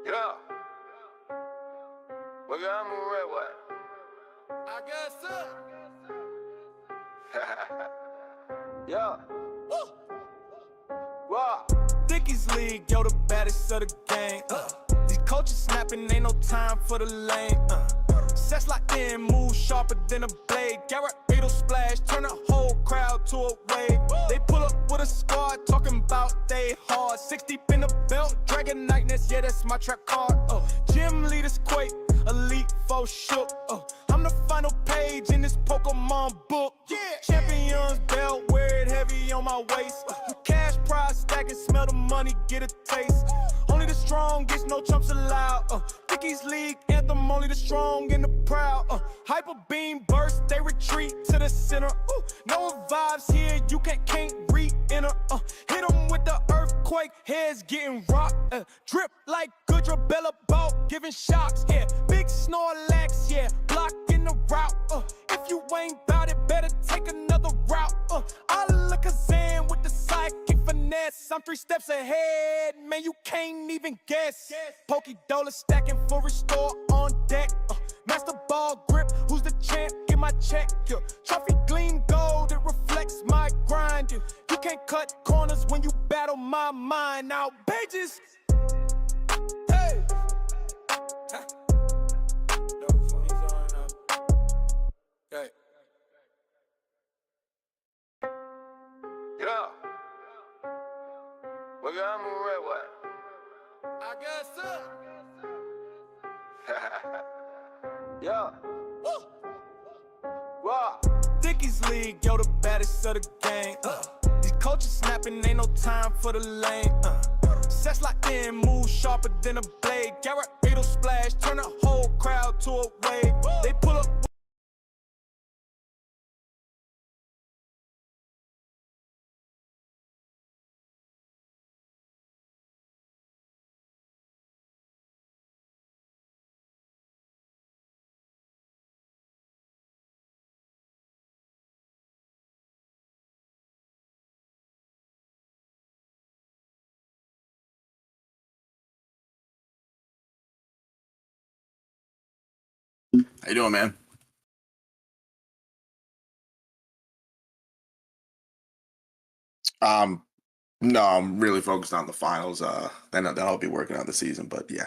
Yeah. Well, I'm a red one. I guess so. Yeah. Woo. Wow. Dickies League, yo, the baddest of the game. These coaches snapping, ain't no time for the lane. Sets locked in, move sharper than a blade. Garrett Beetle splash, turn the whole crowd to a wave. They pull up with a squad, talking about they hard. 6 deep in the belt, dragon nightness, yeah, that's my trap card. Gym leaders quake, elite foe shook. I'm the final page in this Pokemon book. Yeah. Champions belt, wear it heavy on my waist. Cash prize stacking, smell the money, get a taste. Only the strong gets no chumps allowed. Dickies League anthem, only the strong and the proud. Hyper beam burst, they retreat to the center. No vibes here, you can't re-enter. Hit them with the earthquake, heads getting rocked. Drip like good Bella boat, giving shocks. Yeah, big Snorlax, yeah, blocking the route. If you ain't bout it, better take another route. Alakazam with the psychic finesse. I'm 3 steps ahead, man, you can't even guess. Pokédola stacking for restore on deck. Master ball grip, who's the champ? Get my check. Trophy gleam gold, it reflects my grind. You can't cut corners when you battle my mind. Now pages. Hey. Okay. Yeah. Well, I'm a red one. I guess so. Yeah. Woo. Wow. Dickies League, yo, the baddest of the game. These coaches snapping, ain't no time for the lane. Sets locked in, move sharper than a blade. Garrett Beetle splash, turn the whole crowd to a wave. They pull up. How you doing, man? Um, no, I'm really focused on the finals. Then I'll be working on the season. But yeah,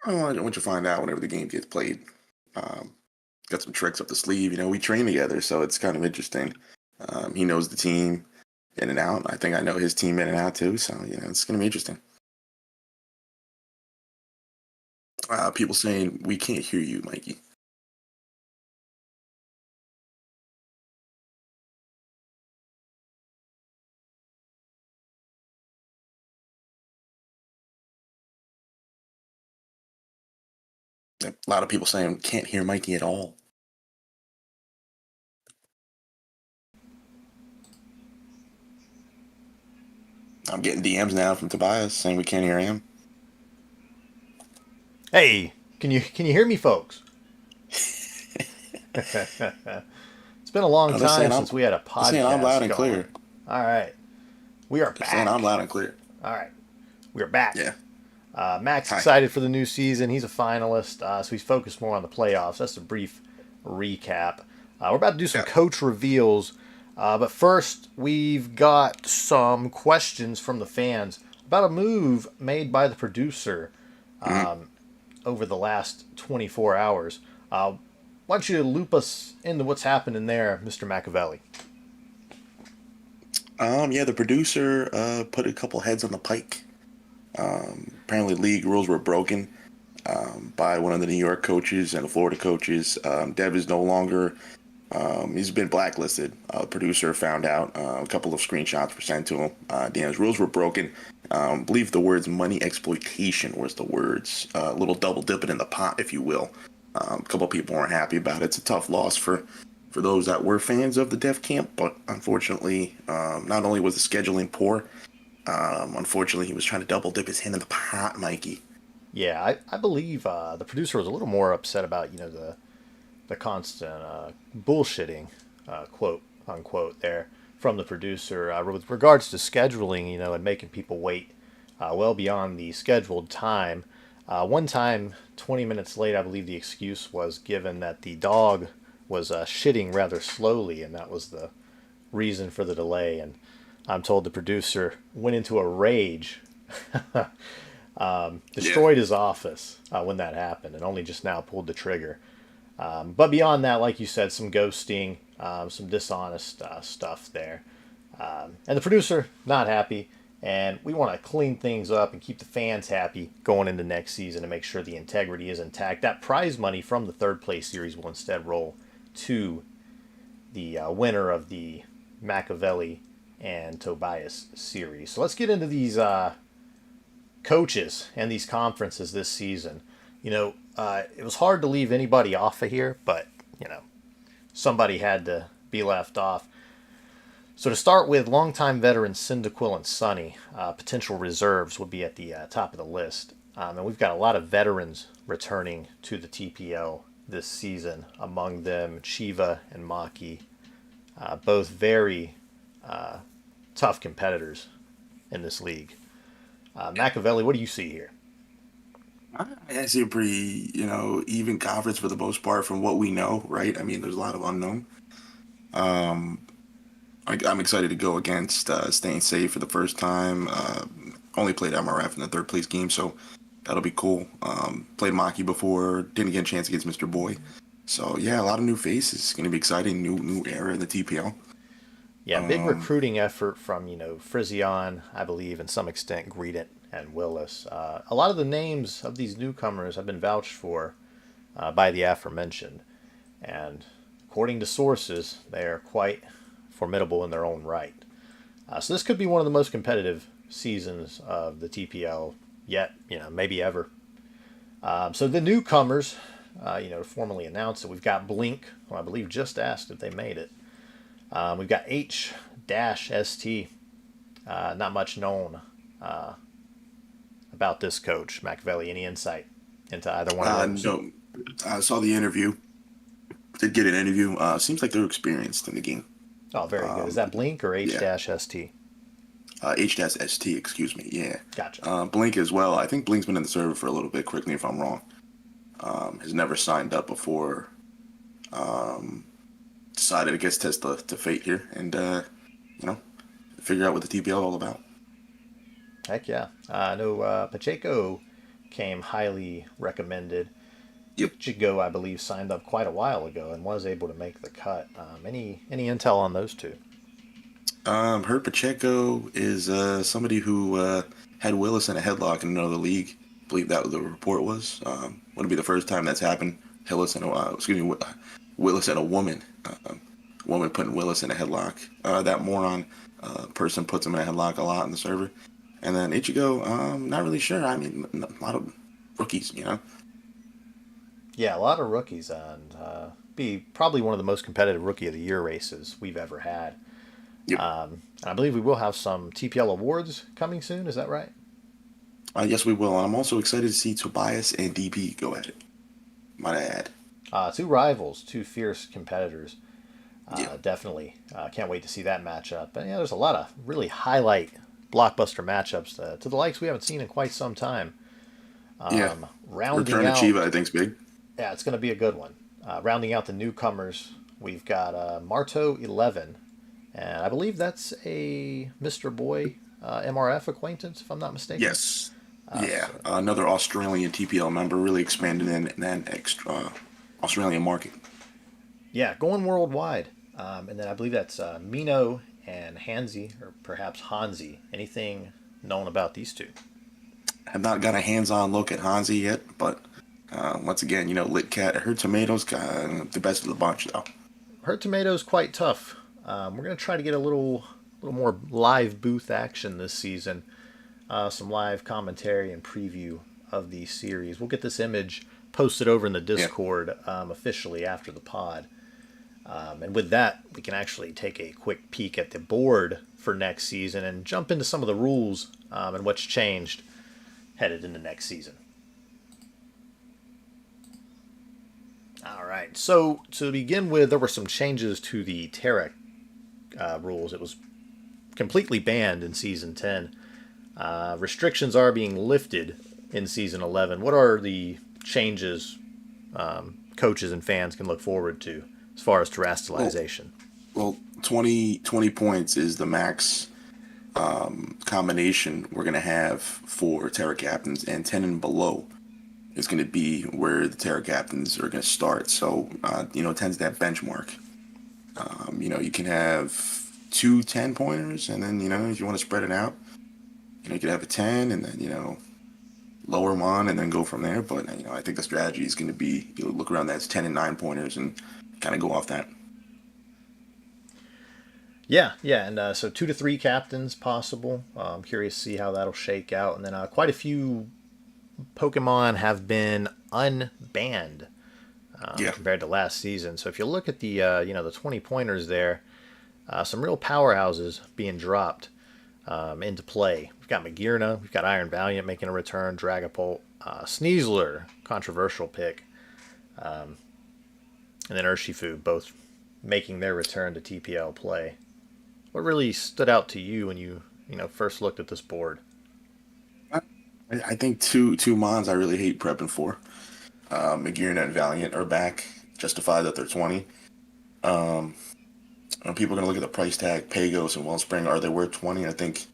I want you to find out whenever the game gets played. Um, got some tricks up the sleeve. You know, we train together, so it's kind of interesting. He knows the team in and out. I think I know his team in and out too. So it's gonna be interesting. People saying we can't hear you, Mikey. A lot of people saying can't hear Mikey at all. I'm getting DMs now from Tobias saying we can't hear him. Hey, can you hear me, folks? It's been a long time since we had a podcast. Saying I'm loud and going. clear. All right, we are back. Saying I'm loud and clear. All right, we are back. Yeah. Max excited for the new season. He's a finalist, so he's focused more on the playoffs. That's a brief recap. We're about to do some coach reveals, but first we've got some questions from the fans about a move made by the producer over the last 24 hours. Why don't you loop us into what's happening there, Mr. Machiavelli? The producer put a couple heads on the pike. Apparently, league rules were broken by one of the New York coaches and the Florida coaches. Dev is no longer. He's been blacklisted. Producer found out. A couple of screenshots were sent to him. His rules were broken. I believe the words money exploitation was the words. A little double dipping in the pot, if you will. A couple of people weren't happy about it. It's a tough loss for those that were fans of the Dev camp, but unfortunately, not only was the scheduling poor, unfortunately, he was trying to double dip his hand in the pot, Mikey. Yeah, I believe the producer was a little more upset about the constant bullshitting, quote unquote, there from the producer with regards to scheduling, and making people wait well beyond the scheduled time. One time, 20 minutes late, I believe the excuse was given that the dog was shitting rather slowly, and that was the reason for the delay. And I'm told the producer went into a rage, destroyed his office when that happened, and only just now pulled the trigger. But beyond that, like you said, some ghosting, some dishonest stuff there. And the producer, not happy. And we want to clean things up and keep the fans happy going into next season and make sure the integrity is intact. That prize money from the third place series will instead roll to the winner of the Machiavelli and Tobias series. So let's get into these coaches and these conferences this season. It was hard to leave anybody off of here, but, somebody had to be left off. So to start with, longtime veterans Cyndaquil and Sonny, potential reserves would be at the top of the list. And we've got a lot of veterans returning to the TPL this season, among them Shiva and Maki, both very tough competitors in this league. Machiavelli, what do you see here? I see a pretty, even conference for the most part from what we know, right? I mean, there's a lot of unknown. I'm excited to go against Staying Safe for the first time. Only played MRF in the third place game, so that'll be cool. Played Maki before, didn't get a chance against Mr. Boy. So, yeah, a lot of new faces. It's going to be exciting, new era in the TPL. Yeah, big recruiting effort from, Frisian, I believe, and some extent Greedent and Willis. A lot of the names of these newcomers have been vouched for by the aforementioned. And according to sources, they are quite formidable in their own right. So this could be one of the most competitive seasons of the TPL yet, maybe ever. So the newcomers, formally announced that we've got Blink, who I believe just asked if they made it. We've got H-ST, not much known about this coach. Machiavelli, any insight into either one of those? No, I saw the interview. Did get an interview. Seems like they're experienced in the game. Oh, very good. Is that Blink or H-ST? H-ST, excuse me. Yeah. Gotcha. Blink as well. I think Blink's been in the server for a little bit. Correct me if I'm wrong. Has never signed up before. Decided to test the fate here and figure out what the TPL is all about. Heck yeah. I know Pacheco came highly recommended. Yep. Chigo, I believe, signed up quite a while ago and was able to make the cut. Any intel on those two? Heard Pacheco is somebody who had Willis in a headlock in another league. I believe that the report was. Would be the first time that's happened. Willis and a woman. Woman putting Willis in a headlock. That moron person puts him in a headlock a lot in the server. And then Ichigo, not really sure. I mean, a lot of rookies, Yeah, a lot of rookies, and be probably one of the most competitive Rookie of the Year races we've ever had. Yep. And I believe we will have some TPL awards coming soon. Is that right? Yes, we will. And I'm also excited to see Tobias and DP go at it. Might I add. Two rivals, two fierce competitors. Yeah. Definitely. Can't wait to see that matchup. But there's a lot of really highlight blockbuster matchups to the likes we haven't seen in quite some time. Rounding Return out, to Chiva, I think, is big. Yeah, it's going to be a good one. Rounding out the newcomers, we've got Marto 11, and I believe that's a Mr. Boy MRF acquaintance, if I'm not mistaken. Yes. Another Australian TPL member, really expanding in that extra Australian market. Yeah, going worldwide. And then I believe that's Mino and Hansi, or perhaps Hansi. Anything known about these two? Have not got a hands-on look at Hansi yet, but once again, Lit Cat. Her Tomatoes got the best of the bunch, though. Her Tomatoes quite tough. We're going to try to get a little more live booth action this season. Some live commentary and preview of the series. We'll get this image posted over in the Discord officially after the pod. And with that, we can actually take a quick peek at the board for next season and jump into some of the rules and what's changed headed into next season. All right. So to begin with, there were some changes to the Terra rules. It was completely banned in Season 10. Restrictions are being lifted in Season 11. What are the changes coaches and fans can look forward to as far as terrestrialization? Well, 20 points is the max combination we're going to have for Terra Captains, and 10 and below is going to be where the Terra Captains are going to start. So, 10's that benchmark. You can have 2 10-pointers, and then, if you want to spread it out, you could have a 10, and then, lower them on, and then go from there. But, I think the strategy is going to be, look around that's 10 and 9-pointers and kind of go off that. Yeah, and so 2 to 3 captains possible. I'm curious to see how that'll shake out. And then quite a few Pokemon have been unbanned compared to last season. So if you look at the the 20 pointers there, some real powerhouses being dropped into play. We've got Magearna, we've got Iron Valiant making a return, Dragapult, Sneasler, controversial pick, and then Urshifu, both making their return to TPL play. What really stood out to you when you first looked at this board? I think two mons I really hate prepping for. Magearna and Valiant are back. Justify that they're 20. People are going to look at the price tag, Pagos and Wellspring. Are they worth 20? I think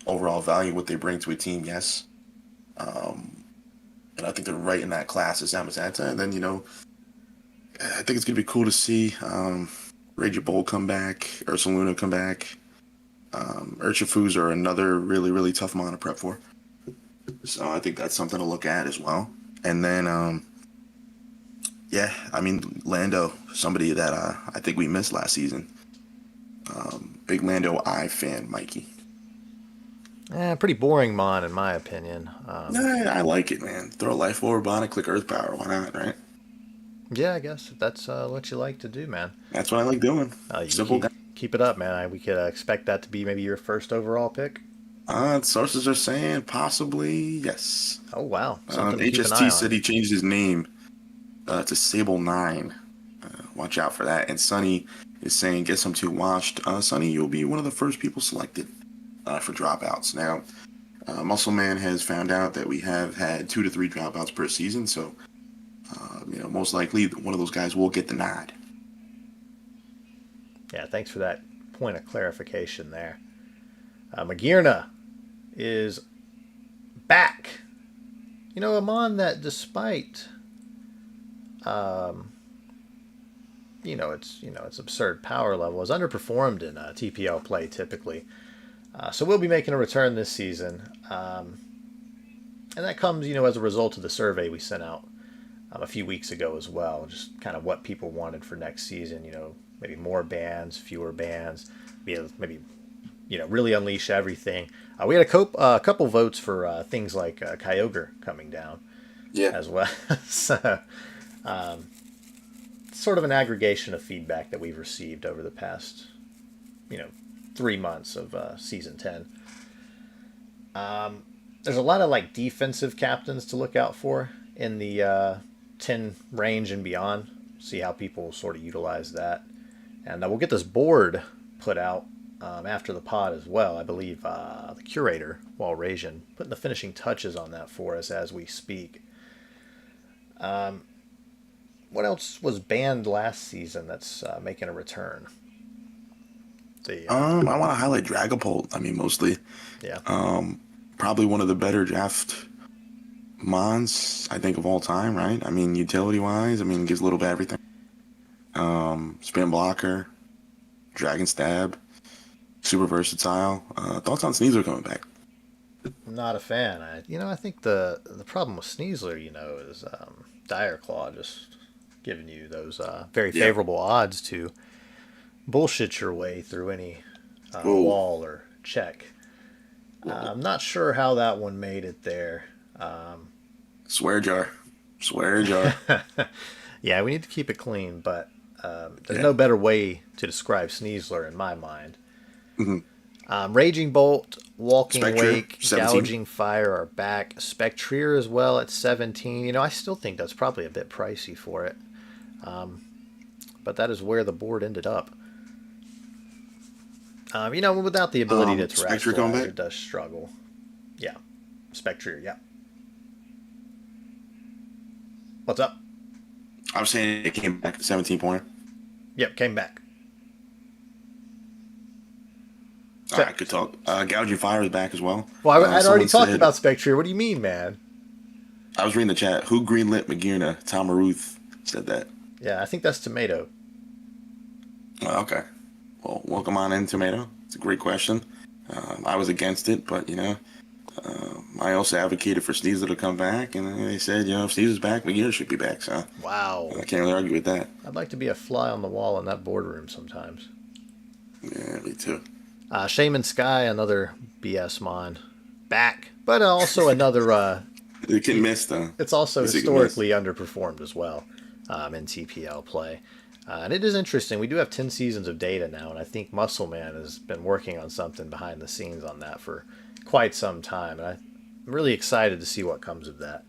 overall value, what they bring to a team, yes. And I think they're right in that class as Zamazenta. And then, I think it's going to be cool to see Regibolt come back, Ursaluna come back. Urshifus are another really, really tough mon to prep for. So I think that's something to look at as well. And then, Lando, somebody that I think we missed last season. Big Lando Eye fan, Mikey. Pretty boring mon in my opinion. I like it, man. Throw a Life Orb on it, click Earth Power. Why not, right? Yeah, I guess if that's what you like to do, man. That's what I like doing. Simple guy. Keep it up, man. We could expect that to be maybe your first overall pick. Sources are saying possibly yes. Oh wow! HST said he changed his name to Sable 9. Watch out for that. And Sunny is saying, guess I'm too washed. Sunny, you'll be one of the first people selected for dropouts. Now, Muscle Man has found out that we have had 2 to 3 dropouts per season, so most likely one of those guys will get the nod. Yeah, thanks for that point of clarification there. Magearna is back. A mon that despite its absurd power level has underperformed in TPL play typically. So we'll be making a return this season. And that comes, as a result of the survey we sent out a few weeks ago as well. Just kind of what people wanted for next season, maybe more bans, fewer bans, maybe really unleash everything. We had a couple votes for things like Kyogre coming down as well. So, sort of an aggregation of feedback that we've received over the past, 3 months of Season 10. There's a lot of defensive captains to look out for in the 10 range and beyond. See how people sort of utilize that. And we'll get this board put out after the pod as well. I believe the curator, Walrasian, putting the finishing touches on that for us as we speak. What else was banned last season that's making a return? I want to highlight Dragapult. Mostly. Yeah. Probably one of the better draft mons, I think, of all time, right? Utility-wise, it gives a little bit of everything. Spin blocker, Dragon Stab, super versatile. Thoughts on Sneasler coming back? Not a fan. I think the problem with Sneasler, is Dire Claw just giving you those very favorable odds to bullshit your way through any wall or check. I'm not sure how that one made it there. Swear jar. Yeah, we need to keep it clean, but there's no better way to describe Sneasler in my mind. Mm-hmm. Raging Bolt, Walking Spectre, Wake, 17. Gouging Fire are back. Spectrier as well at 17. I still think that's probably a bit pricey for it. But that is where the board ended up. Without the ability to Spectre terrestrialize, coming back? it does struggle. Yeah. Spectre, yeah. What's up? I was saying it came back to 17-pointer. Yep, came back. All right, good talk. Gouging Fire is back as well. Well, I'd already talked said, about Spectre. What do you mean, man? I was reading the chat. Who greenlit Magirna? Tom Ruth said that. Yeah, I think that's Tomato. Okay. Well, welcome on in, Tomato. It's a great question. I was against it, but, I also advocated for Sneasler to come back, and they said, if Sneasler's back, Magirna should be back, so Wow. I can't really argue with that. I'd like to be a fly on the wall in that boardroom sometimes. Yeah, me too. Shaman Sky, another BS mon. Back. But also another... You can miss, though. It's also historically underperformed as well in TPL play. And it is interesting. We do have 10 seasons of data now, and I think Muscle Man has been working on something behind the scenes on that for quite some time. And I'm really excited to see what comes of that.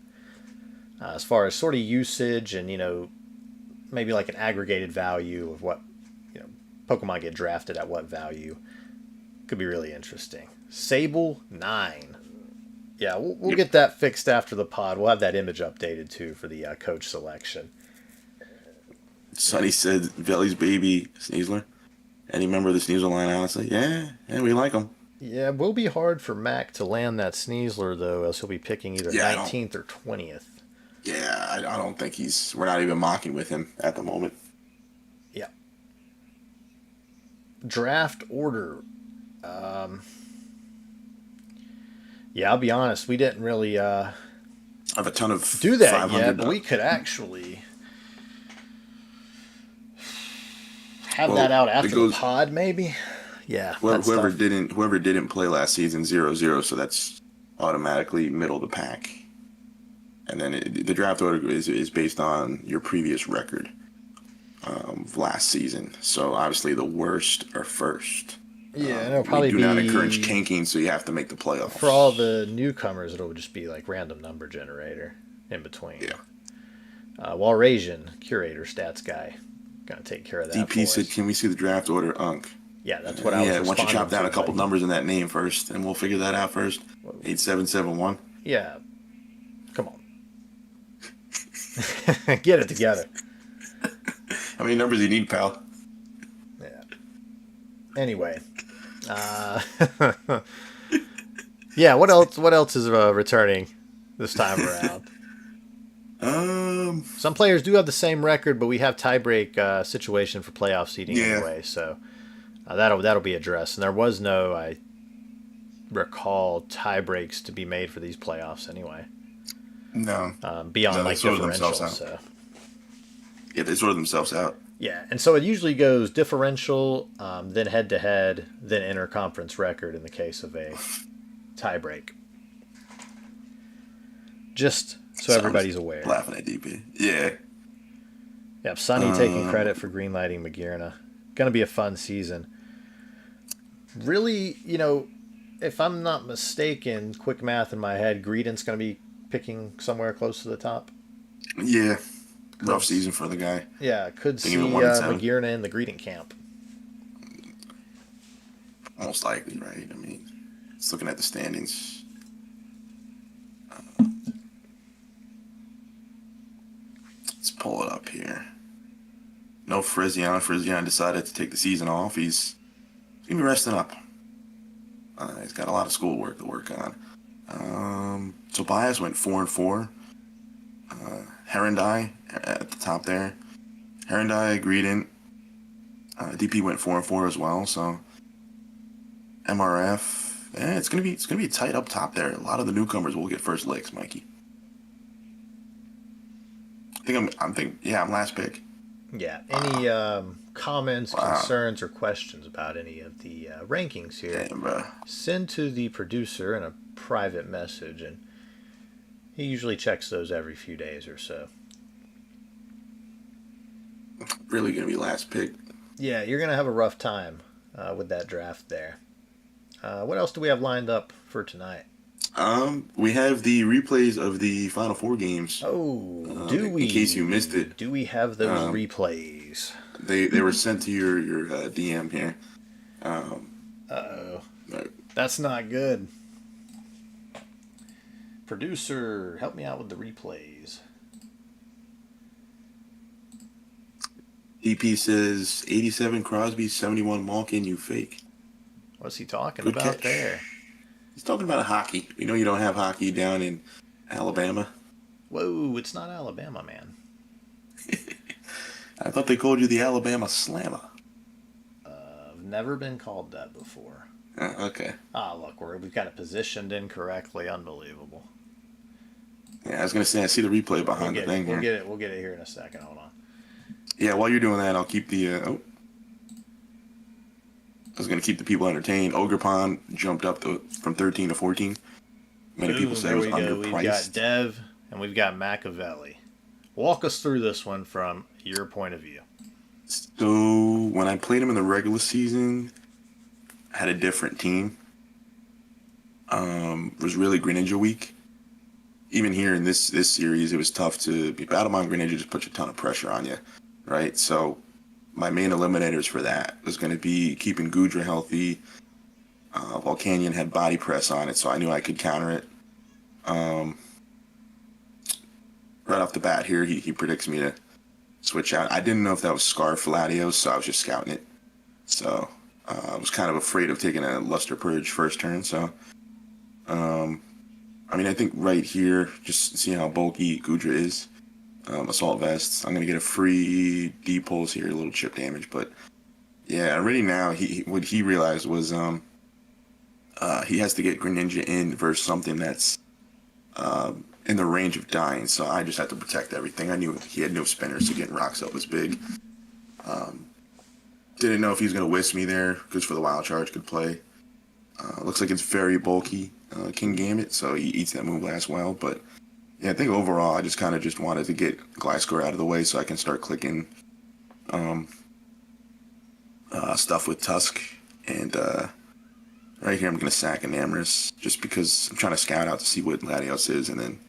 As far as sort of usage and, maybe like an aggregated value of what, Pokemon get drafted at what value. Could be really interesting. Sable 9. Yeah, we'll get that fixed after the pod. We'll have that image updated, too, for the coach selection. Sonny said Veli's baby Sneasler. Any member of the Sneasler line, honestly? Yeah, we like him. Yeah, it will be hard for Mac to land that Sneasler, though, else he'll be picking either 19th or 20th. Yeah, I don't think we're not even mocking with him at the moment. Yeah. Draft order. Yeah, I'll be honest, we didn't really I have a ton of do that yet, but we could actually have that out after the pod, maybe. Yeah. Whoever didn't play last season 0-0, so that's automatically middle of the pack. And then the draft order is based on your previous record of last season. So obviously the worst are first. Yeah, and it'll probably we do not encourage tanking, so you have to make the playoffs. For all the newcomers, it'll just be like random number generator in between. Yeah. Walrasian, curator, stats guy, gonna take care of that. DP said, "Can we see the draft order, Unk?" Yeah, that's what I was. Yeah, why don't you chop down a couple numbers in that name first, and we'll figure that out first. 8771. Yeah. Come on. Get it together. How many numbers do you need, pal? Yeah. Anyway. Yeah, what else is returning this time around? Some players do have the same record, but we have tiebreak situation for playoff seeding anyway, so that'll be addressed. And there was no, I recall, tiebreaks to be made for these playoffs anyway. No. Beyond like differential. So. Yeah, they sort themselves out. Yeah, and so it usually goes differential, then head-to-head, then interconference record in the case of a tiebreak. Just so everybody's aware. Laughing at DP. Yeah. Yep, Sonny taking credit for greenlighting Magirna. Going to be a fun season. Really, if I'm not mistaken, quick math in my head, Greedent's going to be picking somewhere close to the top. Yeah. Rough season for the guy. Yeah, could see Magirna in the Greedent camp. Most likely, right? I mean, it's looking at the standings. Let's pull it up here. No Frizion. Frizion decided to take the season off. He's going to be resting up. He's got a lot of schoolwork to work on. Tobias went 4-4. Herondai at the top there. Herondai, Greedent. DP went 4-4 as well. So MRF. It's gonna be tight up top there. A lot of the newcomers will get first licks, Mikey. I'm last pick. Yeah. Any comments, concerns, or questions about any of the rankings here? Damn, send to the producer in a private message, and he usually checks those every few days or so. Really gonna be last pick. Yeah, you're gonna have a rough time with that draft there. What else do we have lined up for tonight? We have the replays of the Final Four games. Oh, do we? In case you missed it. Do we have those replays? They were sent to your DM here. Uh-oh. Right. That's not good. Producer, help me out with the replays. EP says 87 Crosby, 71 Malkin, you fake. What's he talking Good about catch. there? He's talking about hockey. We know you don't have hockey down in Alabama. Whoa, it's not Alabama, man. I thought they called you the Alabama Slammer. I've never been called that before. Okay. Look, we've got it positioned incorrectly. Unbelievable. Yeah, I was gonna say I see the replay behind the thing We'll here. get it here in a second. Hold on. Yeah, while you're doing that, I'll keep the. I was gonna keep the people entertained. Ogre Pond jumped up from 13 to 14. Many people say it was underpriced. We've got Dev and we've got Machiavelli. Walk us through this one from your point of view. So when I played him in the regular season, I had a different team. It was really Greninja week. Even here in this series, it was tough to be Battlemon Greninja just puts a ton of pressure on you, right? So my main eliminators for that was going to be keeping Gudra healthy. Volcanion had body press on it, so I knew I could counter it. Right off the bat here, he predicts me to switch out. I didn't know if that was Scarf Latios, so I was just scouting it. So I was kind of afraid of taking a Luster Purge first turn. So, I mean, I think right here, just see how bulky Gudra is. Assault Vests. I'm going to get a free D-Pulse here, a little chip damage. But, yeah, already now, what he realized was he has to get Greninja in versus something that's in the range of dying. So I just had to protect everything. I knew he had no spinners, so getting rocks up was big. Didn't know if he was going to whisk me there, because for the Wild Charge could play. Looks like it's very bulky, King Gambit, so he eats that move last well. But yeah, I think overall I just kind of just wanted to get Gliscor out of the way so I can start clicking stuff with Tusk. And right here I'm going to sack Enamorus just because I'm trying to scout out to see what Latios is. And then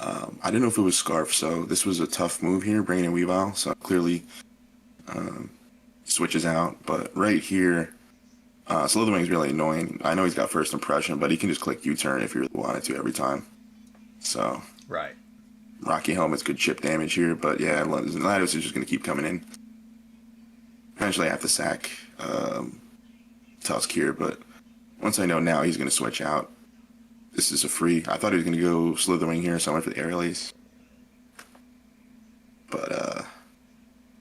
I didn't know if it was Scarf, so this was a tough move here, bringing in Weavile. So clearly switches out. But right here, Slitherwing's really annoying. I know he's got first impression, but he can just click U-turn if you really wanted to every time. So right, Rocky Helmet's good chip damage here, but yeah, Latios is just going to keep coming in. Eventually I have to sack Tusk here, but once I know now he's going to switch out. This is a free. I thought he was going to go Slitherwing here, so I went for the Aerial Ace. But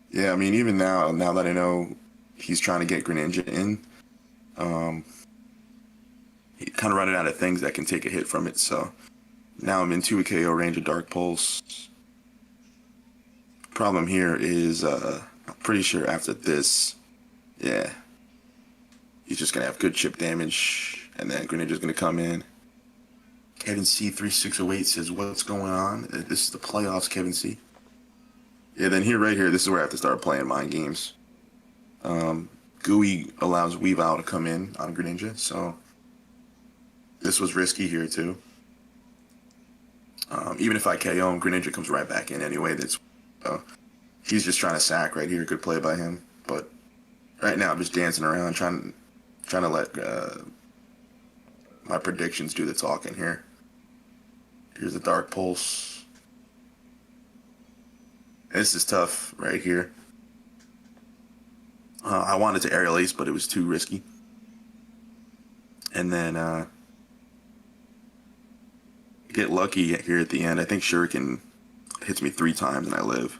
yeah, I mean, even now that I know he's trying to get Greninja in, he kind of running out of things that can take a hit from it. So now I'm into a KO range of Dark Pulse. Problem here is I'm pretty sure after this, yeah, he's just going to have good chip damage, and then Greninja's going to come in. Kevin C3608 says, what's going on? This is the playoffs, Kevin C. Yeah, then right here, this is where I have to start playing mind games. Gooey allows Weavile to come in on Greninja, so this was risky here too. Even if I KO him, Greninja comes right back in anyway. He's just trying to sack right here. Good play by him. But right now I'm just dancing around, trying to let my predictions do the talking here. Here's the Dark Pulse. This is tough right here. I wanted to Aerial Ace, but it was too risky. And then get lucky here at the end. I think Shuriken hits me 3 times and I live.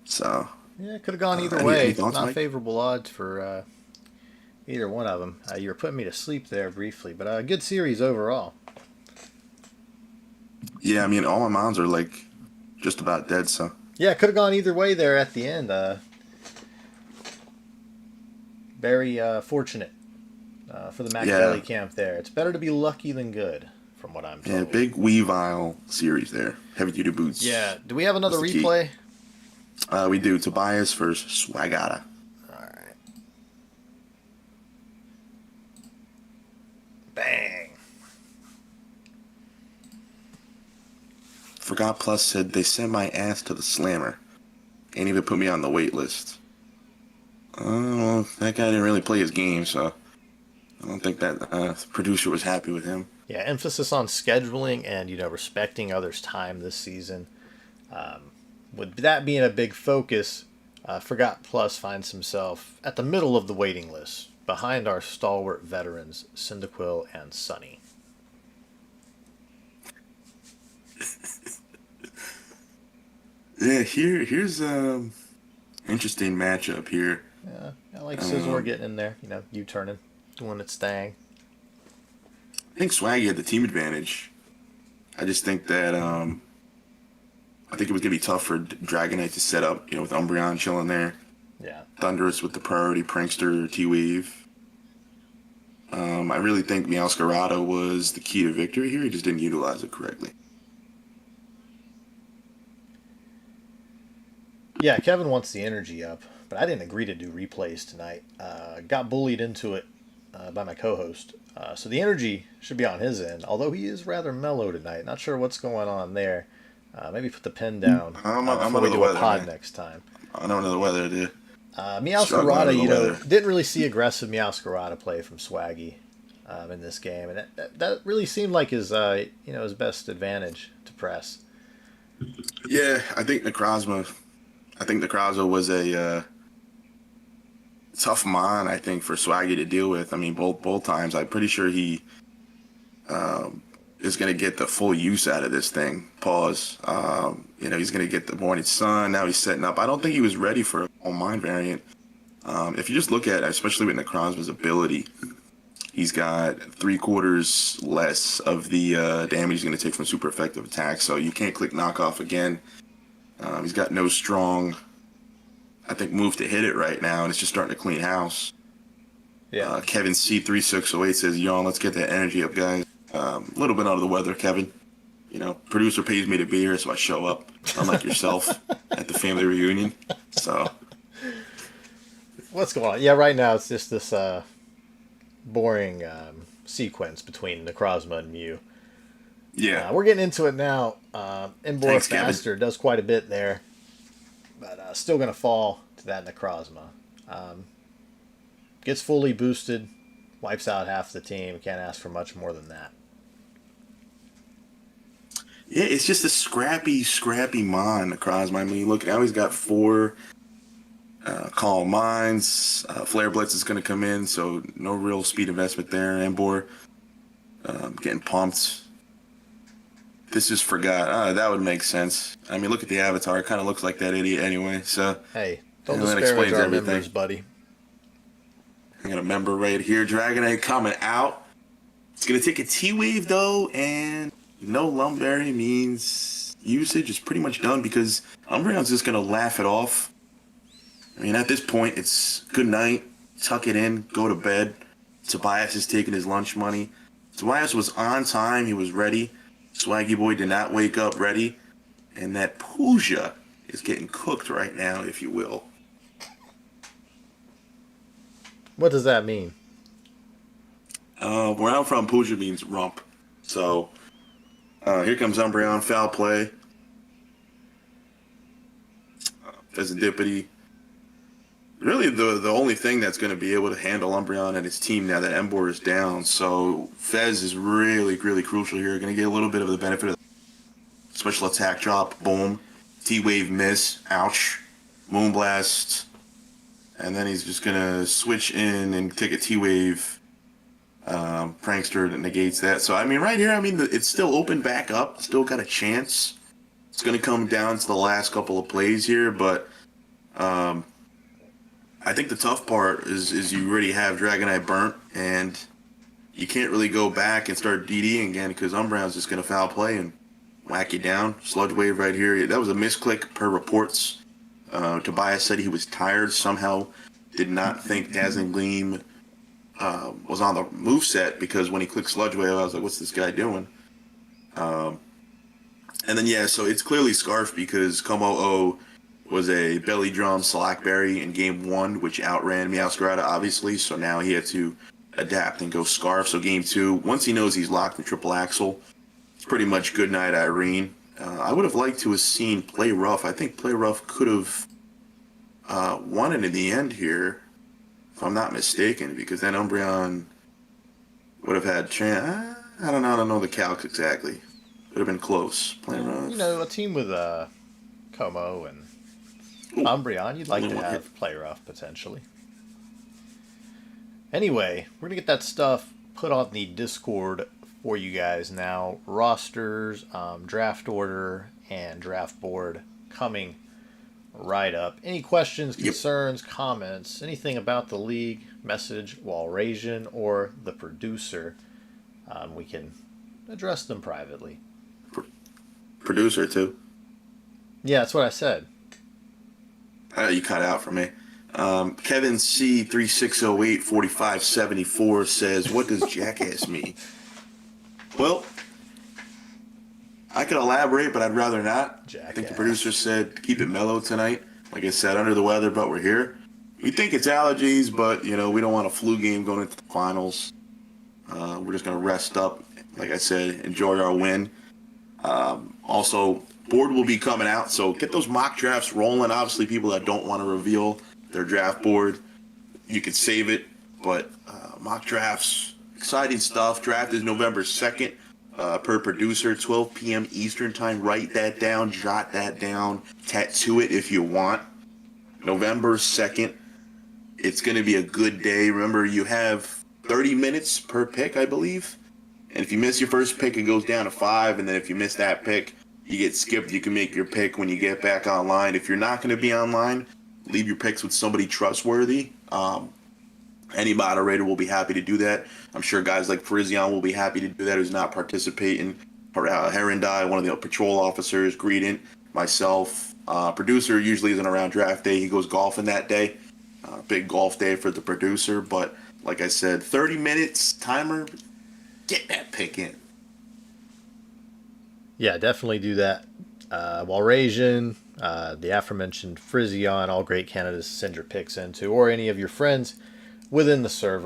So yeah, it could have gone either way. Any thoughts, Not Mike? favorable odds for either one of them. You were putting me to sleep there briefly, but a good series overall. Yeah, I mean, all my mons are like just about dead, so. Yeah, it could have gone either way there at the end. Very fortunate for the Machiavelli camp there. It's better to be lucky than good, from what I'm told. Yeah, big Weavile series there. Heavy duty boots. Yeah, do we have another That's the key. replay? We do. Tobias versus Swagata. Alright. Bang. Forgot Plus said they sent my ass to the slammer. Ain't even put me on the wait list. Well, that guy didn't really play his game, so I don't think that the producer was happy with him. Yeah, emphasis on scheduling and respecting others' time this season. With that being a big focus, Forgot Plus finds himself at the middle of the waiting list, behind our stalwart veterans Cyndaquil and Sunny. Yeah, here's interesting matchup here. Yeah, I like Scizor getting in there, U-turning, doing its thing. I think Swaggy had the team advantage. I just think that I think it was gonna be tough for Dragonite to set up, with Umbreon chilling there. Yeah. Thundurus with the priority, Prankster, T-Wave. I really think Meowscarada was the key to victory here. He just didn't utilize it correctly. Yeah, Kevin wants the energy up, but I didn't agree to do replays tonight. Got bullied into it by my co-host. So the energy should be on his end, although he is rather mellow tonight. Not sure what's going on there. Maybe put the pen down I'm before we do weather, a pod man. next time. I don't know the weather, dude. Meowscarada, didn't really see aggressive Meowscarada play from Swaggy in this game, and that really seemed like his his best advantage to press. Yeah, I think Necrozma was a tough mon, I think, for Swaggy to deal with. I mean, both times. I'm pretty sure he is going to get the full use out of this thing. Pause. He's going to get the Morning Sun. Now he's setting up. I don't think he was ready for a all mine variant. If you just look at it, especially with Necrozma's ability, he's got 3/4 less of the damage he's going to take from super effective attacks. So you can't click knockoff again. He's got no strong, I think, move to hit it right now, and it's just starting to clean house. Yeah. Kevin C3608 says, "Yawn, let's get that energy up, guys." A little bit out of the weather, Kevin. Producer pays me to be here, so I show up, unlike yourself, at the family reunion. So, What's going on? Yeah, right now it's just this boring sequence between Necrozma and Mew. yeah. We're getting into it now. Embor Thanks, faster Kevin. does quite a bit there, but still going to fall to that Necrozma. Gets fully boosted, wipes out half the team. Can't ask for much more than that. Yeah, it's just a scrappy mon, Necrozma. I mean, look, now he's got 4 Calm Minds. Flare Blitz is going to come in, so no real speed investment there. Embor getting pumped. This is Forgot. That would make sense. I mean, look at the avatar. It kind of looks like that idiot anyway. So Hey, don't that disparage explains our everything. members, buddy. I got a member right here. Dragonite coming out. It's going to take a T-Wave, though, and no Lumberry means usage is pretty much done because Umbreon's just going to laugh it off. I mean, at this point, it's good night, tuck it in, go to bed. Tobias is taking his lunch money. Tobias was on time. He was ready. Swaggy Boy did not wake up ready. And that Pooja is getting cooked right now, if you will. What does that mean? Where I'm from, Pooja means rump. So, here comes Umbreon, foul play. Pheasantipity. Really, the only thing that's going to be able to handle Umbreon and his team now that Embor is down. So, Fez is really, really crucial here. Going to get a little bit of the benefit of the special attack drop. Boom. T-Wave miss. Ouch. Moonblast. And then he's just going to switch in and take a T-Wave. Prankster that negates that. So, I mean, right here, it's still open back up. Still got a chance. It's going to come down to the last couple of plays here, but I think the tough part is you already have Dragonite burnt, and you can't really go back and start DDing again because Umbreon's just going to foul play and whack you down. Sludge Wave right here. That was a misclick per reports. Tobias said he was tired. Somehow did not think Dazzling Gleam was on the moveset because when he clicked Sludge Wave, I was like, what's this guy doing? And then, yeah, so it's clearly Scarf because Como-O was a belly drum Slackberry in game 1, which outran Meowscarada, obviously. So now he had to adapt and go Scarf. So game 2, once he knows he's locked in Triple Axle, it's pretty much good night, Irene. I would have liked to have seen Play Rough. I think Play Rough could have won it in the end here, if I'm not mistaken, because then Umbreon would have had chance. I don't know. I don't know the calcs exactly. Would have been close. Playing You know, a team with Como and Umbreon, you'd like only to one hit. have play rough potentially. Anyway, we're gonna get that stuff put on the Discord for you guys now. Rosters, draft order, and draft board coming right up. Any questions, Yep. concerns, comments, anything about the league, message Walrasian or the producer, we can address them privately. Producer too. Yeah, that's what I said. You cut out for me. Kevin C 3608 4574 says, "What does jackass mean?" Well, I could elaborate, but I'd rather not. I think the Jackass. producer said keep it mellow tonight. Like I said, under the weather, but we're here. We think it's allergies, but we don't want a flu game going into the finals. We're just gonna rest up. Like I said, enjoy our win. Also, board will be coming out, so get those mock drafts rolling. Obviously, people that don't want to reveal their draft board, you could save it. But mock drafts, exciting stuff. Draft is November 2nd, per producer, 12 p.m. Eastern time. Write that down, jot that down, tattoo it if you want. November 2nd. It's going to be a good day. Remember, you have 30 minutes per pick, I believe. And if you miss your first pick, it goes down to 5. And then if you miss that pick, you get skipped. You can make your pick when you get back online. If you're not going to be online, leave your picks with somebody trustworthy. Any moderator will be happy to do that. I'm sure guys like Frizion will be happy to do that who's not participating. Herondai, one of the patrol officers, Greedent, myself. Producer usually isn't around draft day. He goes golfing that day. Big golf day for the producer. But like I said, 30 minutes timer. Get that pick in. Yeah, definitely do that. Walrasian, the aforementioned Frizion, all great candidates to send your picks into, or any of your friends within the server.